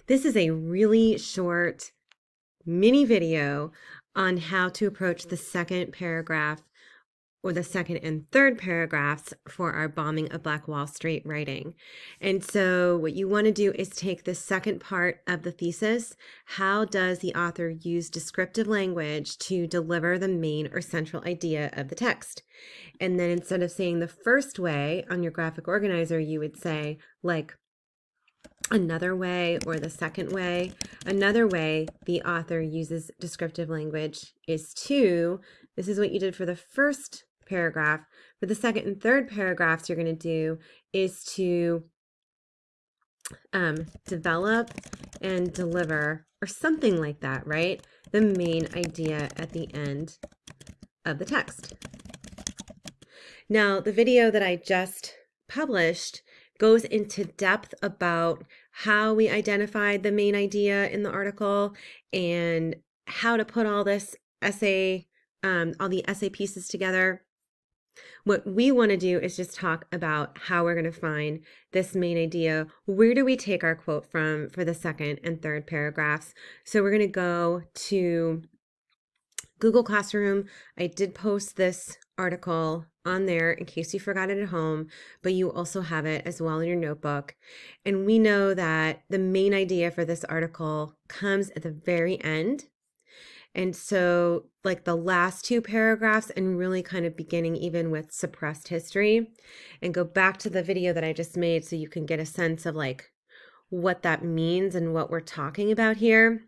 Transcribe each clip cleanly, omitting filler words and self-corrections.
This is a really short mini video on how to approach the second paragraph or the second and third paragraphs for our Bombing of Black Wall Street writing. And so what you want to do is take the second part of the thesis. How does the author use descriptive language to deliver the main or central idea of the text? And then instead of saying the first way on your graphic organizer, you would say like another way or the second way. Another way the author uses descriptive language is to, this is what you did for the first paragraph. For the second and third paragraphs, you're going to do is to develop and deliver, or something like that, right? The main idea at the end of the text. Now, the video that I just published goes into depth about how we identified the main idea in the article and how to put all this essay, all the essay pieces together. What we want to do is just talk about how we're going to find this main idea. Where do we take our quote from for the second and third paragraphs? So we're going to go to Google Classroom. I did post this article on there in case you forgot it at home, but you also have it as well in your notebook. And we know that the main idea for this article comes at the very end. And so like the last two paragraphs and really kind of beginning even with suppressed history, and go back to the video that I just made so you can get a sense of like what that means and what we're talking about here.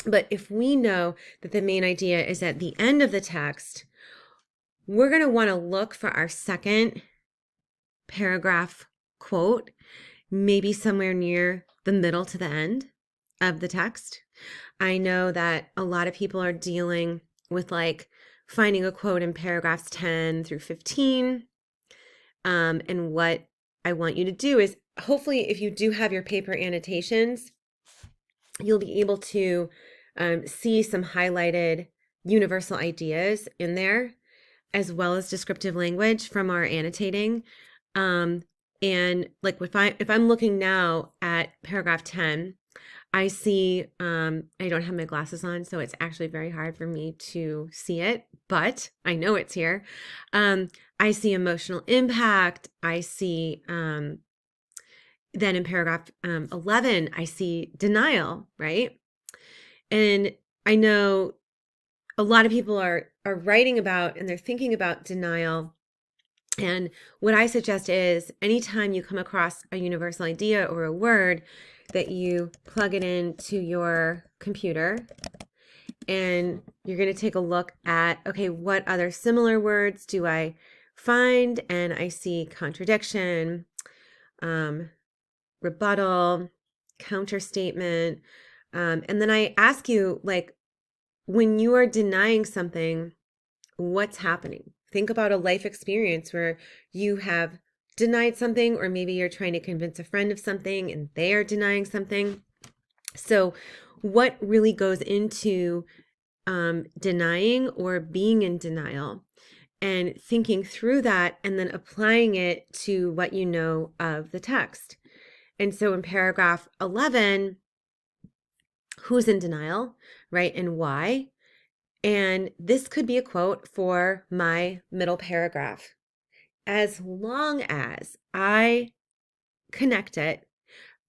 But if we know that the main idea is at the end of the text, we're going to want to look for our second paragraph quote, maybe somewhere near the middle to the end of the text. I know that a lot of people are dealing with like finding a quote in paragraphs 10 through 15. And what I want you to do is, hopefully, if you do have your paper annotations, you'll be able to see some highlighted universal ideas in there, as well as descriptive language from our annotating. And like if I'm looking now at paragraph 10, I see, I don't have my glasses on, so it's actually very hard for me to see it, but I know it's here. I see emotional impact. I see, then in paragraph 11, I see denial, right? And I know a lot of people are writing about and they're thinking about denial. And what I suggest is anytime you come across a universal idea or a word, that you plug it into your computer and you're going to take a look at, okay, what other similar words do I find? And I see contradiction, rebuttal, counterstatement. And then I ask you, like, when you are denying something, what's happening? Think about a life experience where you have denied something, or maybe you're trying to convince a friend of something and they are denying something. So what really goes into denying or being in denial, and thinking through that and then applying it to what you know of the text. And so in paragraph 11, who's in denial, right? And why? And this could be a quote for my middle paragraph, as long as I connect it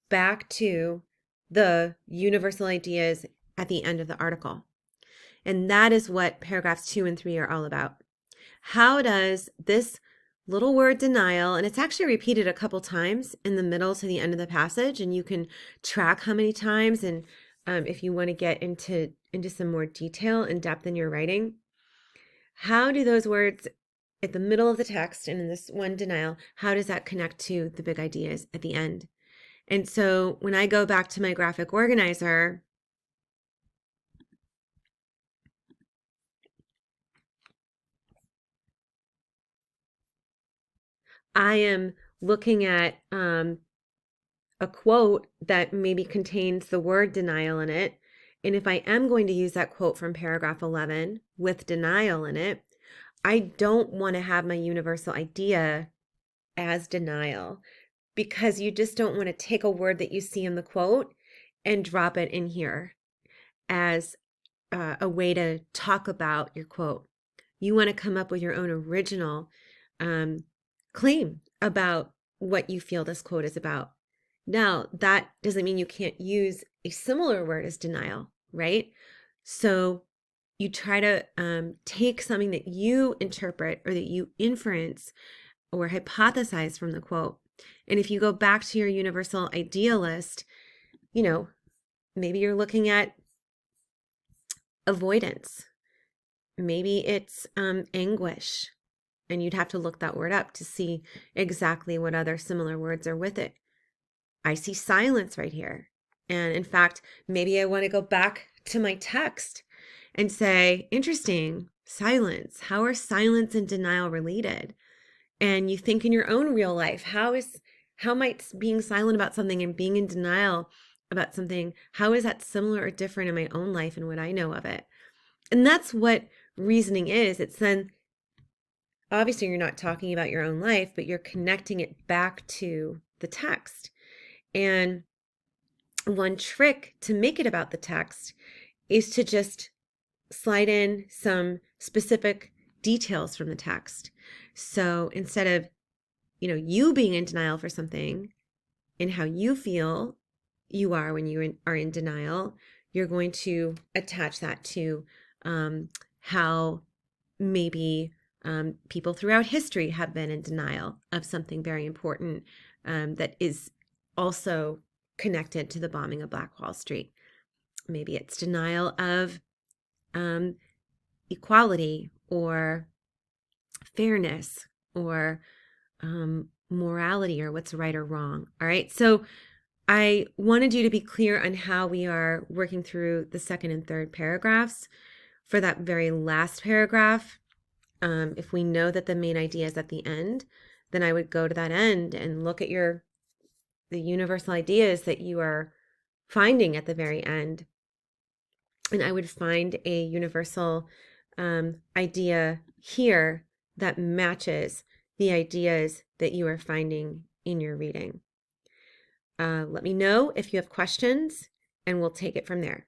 back to the universal ideas at the end of the article. And that is what paragraphs 2 and 3 are all about. How does this little word denial, and it's actually repeated a couple times in the middle to the end of the passage, and you can track how many times, and if you want to get into some more detail and depth in your writing, how do those words at the middle of the text and in this one denial, how does that connect to the big ideas at the end? And so when I go back to my graphic organizer, I am looking at a quote that maybe contains the word denial in it. And if I am going to use that quote from paragraph 11 with denial in it, I don't want to have my universal idea as denial, because you just don't want to take a word that you see in the quote and drop it in here as a way to talk about your quote. You want to come up with your own original claim about what you feel this quote is about. Now, that doesn't mean you can't use a similar word as denial, right? So you try to take something that you interpret or that you inference or hypothesize from the quote. And if you go back to your universal idea list, maybe you're looking at avoidance. Maybe it's anguish, and you'd have to look that word up to see exactly what other similar words are with it. I see silence right here. And in fact, maybe I want to go back to my text and say, interesting, silence. How are silence and denial related? And you think in your own real life, how might being silent about something and being in denial about something, how is that similar or different in my own life and what I know of it? And that's what reasoning is. It's then, obviously, you're not talking about your own life, but you're connecting it back to the text. And one trick to make it about the text is to just slide in some specific details from the text. So instead of, you being in denial for something and how you feel you are when you are in denial, you're going to attach that to how maybe people throughout history have been in denial of something very important that is also connected to the bombing of Black Wall Street. Maybe it's denial of equality or fairness or morality or what's right or wrong. All right. So I wanted you to be clear on how we are working through the second and third paragraphs. For that very last paragraph, if we know that the main idea is at the end, then I would go to that end and look at the universal ideas that you are finding at the very end. And I would find a universal idea here that matches the ideas that you are finding in your reading. Let me know if you have questions, and we'll take it from there.